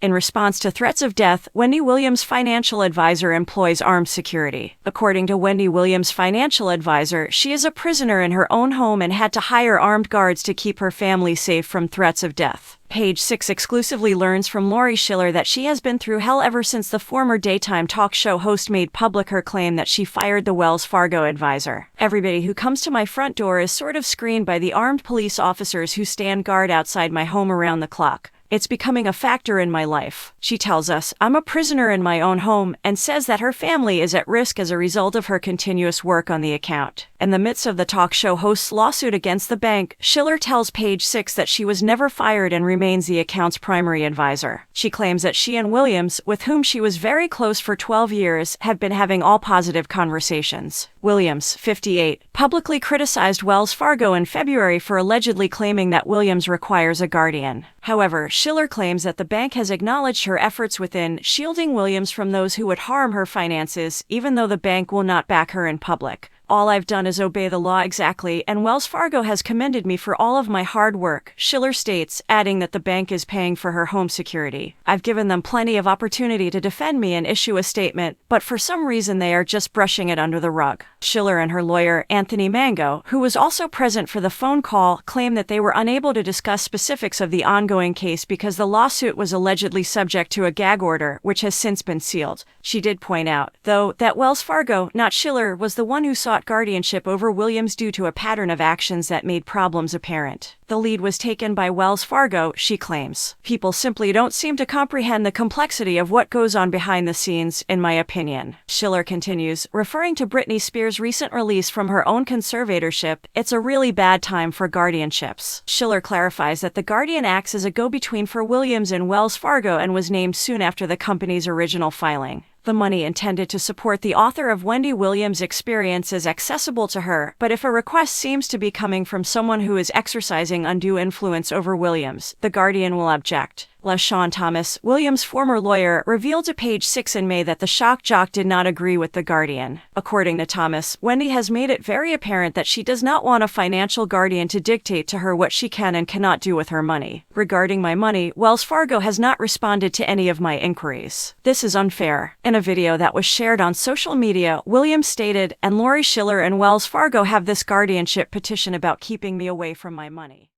In response to threats of death, Wendy Williams' financial advisor employs armed security. According to Wendy Williams' financial advisor, she is a prisoner in her own home and had to hire armed guards to keep her family safe from threats of death. Page 6 exclusively learns from Lori Schiller that she has been through hell ever since the former daytime talk show host made public her claim that she fired the Wells Fargo advisor. Everybody who comes to my front door is sort of screened by the armed police officers who stand guard outside my home around the clock. It's becoming a factor in my life. She tells us, I'm a prisoner in my own home, and says that her family is at risk as a result of her continuous work on the account. In the midst of the talk show host's lawsuit against the bank, Schiller tells Page 6 that she was never fired and remains the account's primary advisor. She claims that she and Williams, with whom she was very close for 12 years, have been having all positive conversations. Williams, 58, publicly criticized Wells Fargo in February for allegedly claiming that Williams requires a guardian. However, Schiller claims that the bank has acknowledged her efforts within shielding Williams from those who would harm her finances, even though the bank will not back her in public. All I've done is obey the law exactly, and Wells Fargo has commended me for all of my hard work, Schiller states, adding that the bank is paying for her home security. I've given them plenty of opportunity to defend me and issue a statement, but for some reason they are just brushing it under the rug. Schiller and her lawyer, Anthony Mango, who was also present for the phone call, claim that they were unable to discuss specifics of the ongoing case because the lawsuit was allegedly subject to a gag order, which has since been sealed. She did point out, though, that Wells Fargo, not Schiller, was the one who sought guardianship over Williams due to a pattern of actions that made problems apparent. The lead was taken by Wells Fargo, she claims. People simply don't seem to comprehend the complexity of what goes on behind the scenes, in my opinion. Schiller continues, referring to Britney Spears' recent release from her own conservatorship, it's a really bad time for guardianships. Schiller clarifies that the guardian acts as a go-between for Williams and Wells Fargo and was named soon after the company's original filing. The money intended to support the author of Wendy Williams' experience is accessible to her, but if a request seems to be coming from someone who is exercising undue influence over Williams, the guardian will object. LaShawn Thomas, Williams' former lawyer, revealed to Page 6 in May that the shock jock did not agree with the guardian. According to Thomas, Wendy has made it very apparent that she does not want a financial guardian to dictate to her what she can and cannot do with her money. Regarding my money, Wells Fargo has not responded to any of my inquiries. This is unfair. In a video that was shared on social media, Williams stated, and Lori Schiller and Wells Fargo have this guardianship petition about keeping me away from my money.